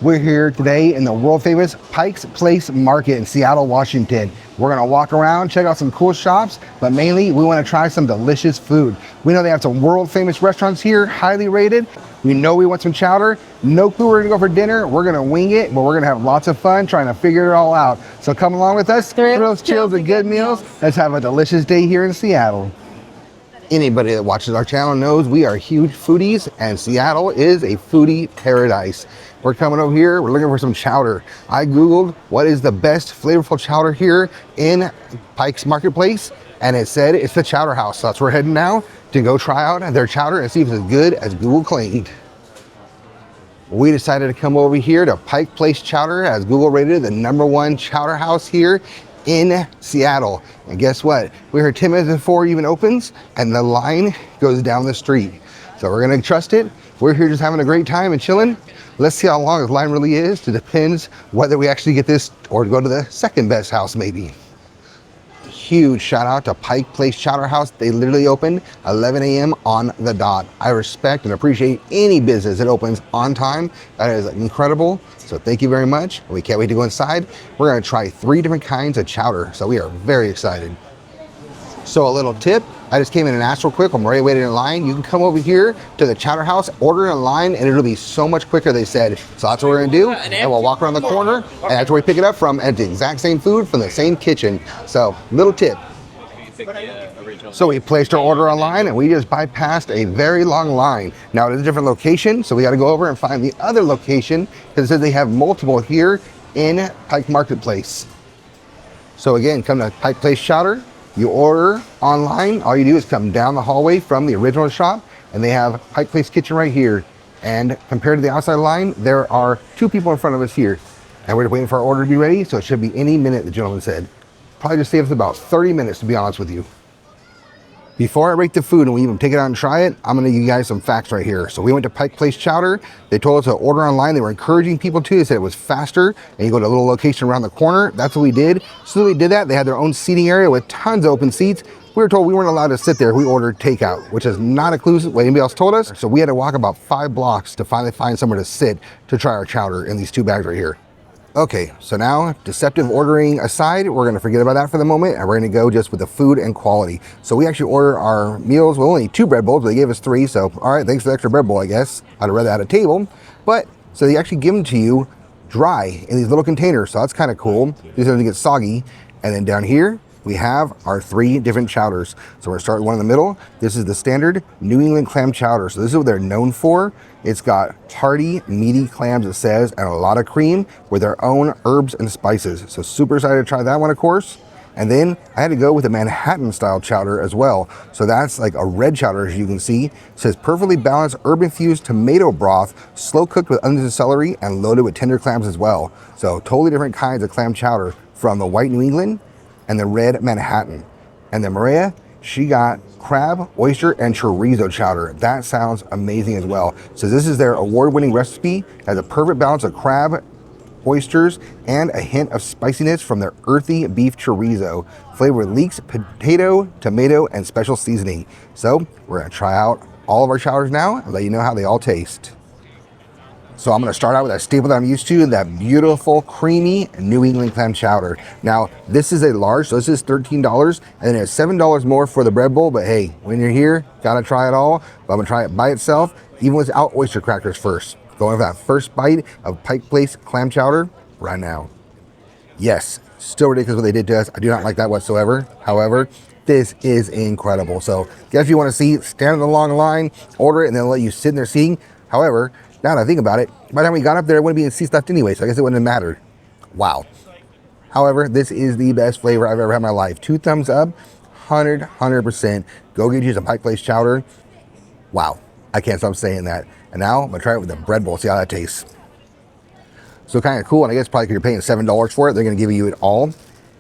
We're here today in the world famous Pike Place Market in Seattle, Washington. We're gonna walk around, check out some cool shops, but mainly we wanna try some delicious food. We know they have some world famous restaurants here, highly rated. We know we want some chowder. No clue where to go for dinner. We're gonna wing it, but we're gonna have lots of fun trying to figure it all out. So come along with us, thrills, chills, and good meals. Let's have a delicious day here in Seattle. Anybody that watches our channel knows we are huge foodies, and Seattle is a foodie paradise. We're coming over here, we're looking for some chowder. I Googled what is the best flavorful chowder here in Pike's Marketplace, and it said it's the Chowder House. So that's where we're heading now to go try out their chowder and see if it's as good as Google claimed. We decided to come over here to Pike Place Chowder, as Google rated the #1 chowder house here in Seattle. And guess what? We're here 10 minutes before it even opens, and the line goes down the street. So we're gonna trust it. We're here just having a great time and chilling. Let's see how long this line really is. It depends whether we actually get this or go to the second best house maybe. Huge shout out to Pike Place Chowder House. They literally open 11 a.m. on the dot. I respect and appreciate any business that opens on time. That is incredible. So thank you very much. We can't wait to go inside. We're gonna try 3 different kinds of chowder. So we are very excited. So a little tip, I just came in and asked real quick, I'm already waiting in line. You can come over here to the Chowder House, order in line, and it'll be so much quicker, they said. So that's what we're gonna do, and we'll walk around the corner, and that's where we pick it up from, and it's the exact same food from the same kitchen. So, little tip. So we placed our order online, and we just bypassed a very long line. Now it is a different location, so we gotta go over and find the other location, because it says they have multiple here in Pike Marketplace. So again, come to Pike Place Chowder. You order online, all you do is come down the hallway from the original shop, and they have Pike Place Kitchen right here. And compared to the outside line, there are 2 people in front of us here. And we're waiting for our order to be ready, so it should be any minute, the gentleman said. Probably just save us about 30 minutes, to be honest with you. Before I rate the food and we even take it out and try it, I'm gonna give you guys some facts right here. So we went to Pike Place Chowder. They told us to order online. They were encouraging people to. They said it was faster, and you go to a little location around the corner. That's what we did. So we did that. They had their own seating area with tons of open seats. We were told we weren't allowed to sit there. We ordered takeout, which is not inclusive what anybody else told us. So we had to walk about 5 blocks to finally find somewhere to sit to try our chowder in these 2 bags right here. Okay, so now, deceptive ordering aside, we're gonna forget about that for the moment, and we're gonna go just with the food and quality. So we actually ordered our meals with only 2 bread bowls, but they gave us 3, so all right, thanks for the extra bread bowl, I guess. I'd rather had a table, but, so they actually give them to you dry in these little containers, so that's kind of cool. These don't get soggy. And then down here, we have our 3 different chowders. So we're gonna start with one in the middle. This is the standard New England Clam Chowder. So this is what they're known for. It's got hearty, meaty clams, it says, and a lot of cream with their own herbs and spices. So super excited to try that one, of course. And then I had to go with a Manhattan style chowder as well. So that's like a red chowder, as you can see. It says perfectly balanced herb-infused tomato broth, slow cooked with onions and celery, and loaded with tender clams as well. So totally different kinds of clam chowder from the white New England and the red Manhattan. And then Maria, she got crab, oyster, and chorizo chowder. That sounds amazing as well. So this is their award-winning recipe. It has a perfect balance of crab, oysters, and a hint of spiciness from their earthy beef chorizo, flavored with leeks, potato, tomato, and special seasoning. So we're gonna try out all of our chowders now and let you know how they all taste. So I'm gonna start out with that staple that I'm used to, that beautiful, creamy New England Clam Chowder. Now, this is a large, so this is $13, and then it's $7 more for the bread bowl, but hey, when you're here, gotta try it all. But I'm gonna try it by itself, even without oyster crackers first. Going for that first bite of Pike Place Clam Chowder right now. Yes, still ridiculous what they did to us. I do not like that whatsoever. However, this is incredible. So, guess if you wanna see, stand in the long line, order it, and then let you sit in their seating. However, now that I think about it, by the time we got up there, it wouldn't be in seats left anyway, so I guess it wouldn't have mattered. Wow. However, this is the best flavor I've ever had in my life. 2 thumbs up, 100%. Go get you some Pike Place Chowder. Wow, I can't stop saying that. And now I'm gonna try it with the bread bowl, see how that tastes. So kind of cool, and I guess probably because you're paying $7 for it, they're gonna give you it all.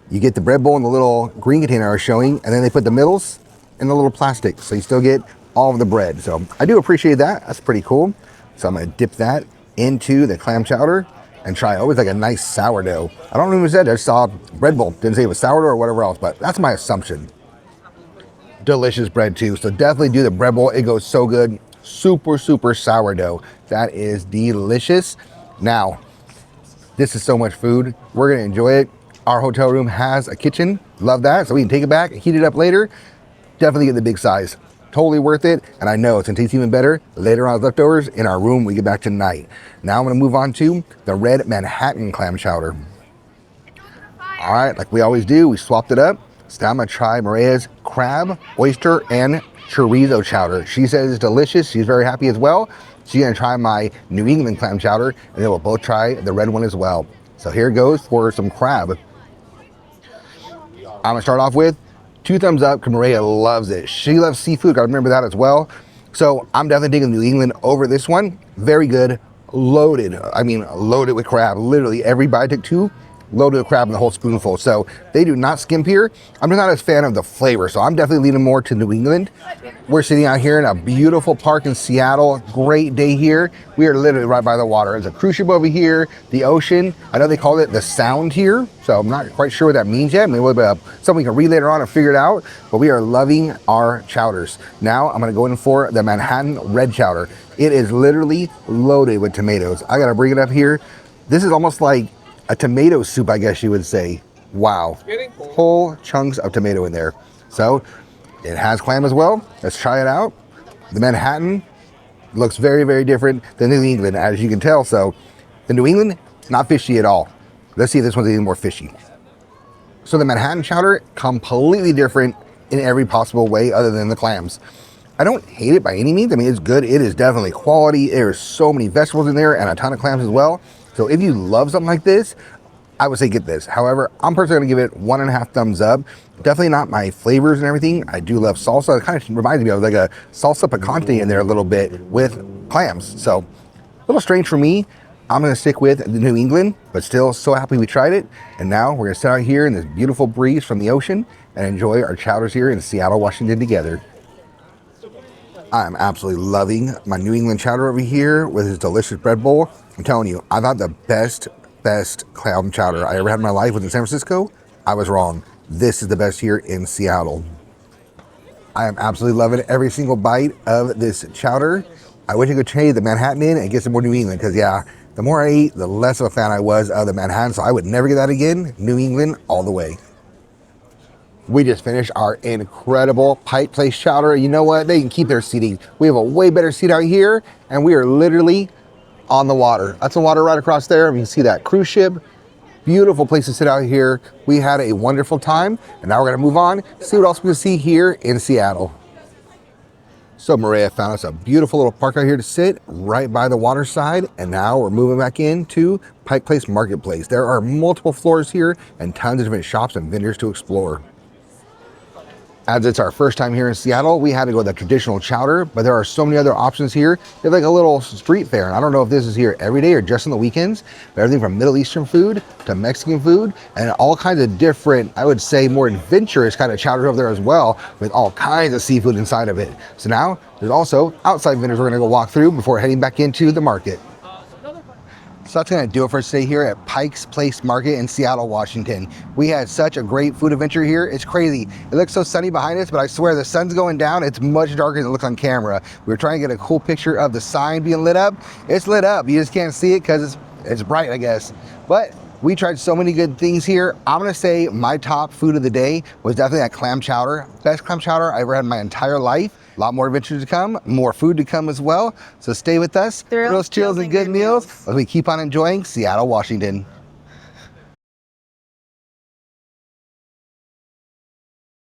You get the bread bowl in the little green container I was showing, and then they put the middles in the little plastic, so you still get all of the bread. So I do appreciate that, that's pretty cool. So I'm gonna dip that into the clam chowder and try. Always like a nice sourdough. I don't know who said, I just saw bread bowl. Didn't say it was sourdough or whatever else, but that's my assumption. Delicious bread too. So definitely do the bread bowl. It goes so good. Super, super sourdough. That is delicious. Now, This is so much food. We're gonna enjoy it. Our hotel room has a kitchen. Love that. So we can take it back, heat it up later. Definitely get the big size. Totally worth it. And I know it's gonna taste even better later on as leftovers in our room when we get back tonight. Now I'm gonna move on to the red Manhattan clam chowder. All right, like we always do, we swapped it up. So now I'm gonna try Maria's crab, oyster, and chorizo chowder. She says it's delicious. She's very happy as well. She's gonna try my New England clam chowder, and then we'll both try the red one as well. So here goes for some crab. I'm gonna start off with 2 thumbs up because Maria loves it. She loves seafood, gotta remember that as well. So I'm definitely taking New England over this one. Very good, loaded. I mean, loaded with crab. Literally every bite I took 2, loaded with crab in the whole spoonful. So they do not skimp here. I'm just not as fan of the flavor, so I'm definitely leaning more to New England. We're sitting out here in a beautiful park in Seattle. Great day here. We are literally right by the water. There's a cruise ship over here, the ocean. I know they call it the Sound here, so I'm not quite sure what that means yet. Maybe we'll be something we can read later on and figure it out, but we are loving our chowders. Now I'm gonna go in for the Manhattan red chowder. It is literally loaded with tomatoes. I gotta bring it up here. This is almost like a tomato soup, I guess you would say. Wow, whole chunks of tomato in there. So it has clam as well. Let's try it out. The Manhattan looks very, very different than New England, as you can tell. So the New England, not fishy at all. Let's see if this one's even more fishy. So the Manhattan chowder, completely different in every possible way other than the clams. I don't hate it by any means. I mean, it's good. It is definitely quality. There's so many vegetables in there and a ton of clams as well. So if you love something like this, I would say get this. However, I'm personally gonna give it 1.5 thumbs up. Definitely not my flavors and everything. I do love salsa. It kind of reminds me of like a salsa picante in there a little bit with clams. So a little strange for me. I'm gonna stick with the New England, but still so happy we tried it. And now we're gonna sit out here in this beautiful breeze from the ocean and enjoy our chowders here in Seattle, Washington together. I'm absolutely loving my New England chowder over here with this delicious bread bowl. I'm telling you, I thought the best clam chowder I ever had in my life was in San Francisco. I was wrong. This is the best here in Seattle. I am absolutely loving every single bite of this chowder. I wish I could trade the Manhattan in and get some more New England, because yeah, the more I ate, the less of a fan I was of the Manhattan, so I would never get that again. New England all the way. We just finished our incredible Pike Place Chowder. You know what? They can keep their seating. We have a way better seat out here, and we are literally on the water. That's the water right across there. You can see that cruise ship. Beautiful place to sit out here. We had a wonderful time, and now we're gonna move on, see what else we can see here in Seattle. So Maria found us a beautiful little park out here to sit right by the water side, and now we're moving back into Pike Place Marketplace. There are multiple floors here and tons of different shops and vendors to explore. As it's our first time here in Seattle, we had to go with the traditional chowder, but there are so many other options here. They have like a little street fair, and I don't know if this is here every day or just on the weekends, but everything from Middle Eastern food to Mexican food and all kinds of different, I would say more adventurous kind of chowders over there as well, with all kinds of seafood inside of it. So now there's also outside vendors we're gonna go walk through before heading back into the market. So that's gonna do it for us today here at Pike's Place Market in Seattle, Washington. We had such a great food adventure here. It's crazy. It looks so sunny behind us, but I swear the sun's going down. It's much darker than it looks on camera. We were trying to get a cool picture of the sign being lit up. It's lit up. You just can't see it because it's bright, I guess. But we tried so many good things here. I'm gonna say my top food of the day was definitely that clam chowder. Best clam chowder I ever had in my entire life. A lot more adventures to come, more food to come as well. So stay with us. Thrills, chills, and good meals as we keep on enjoying Seattle, Washington.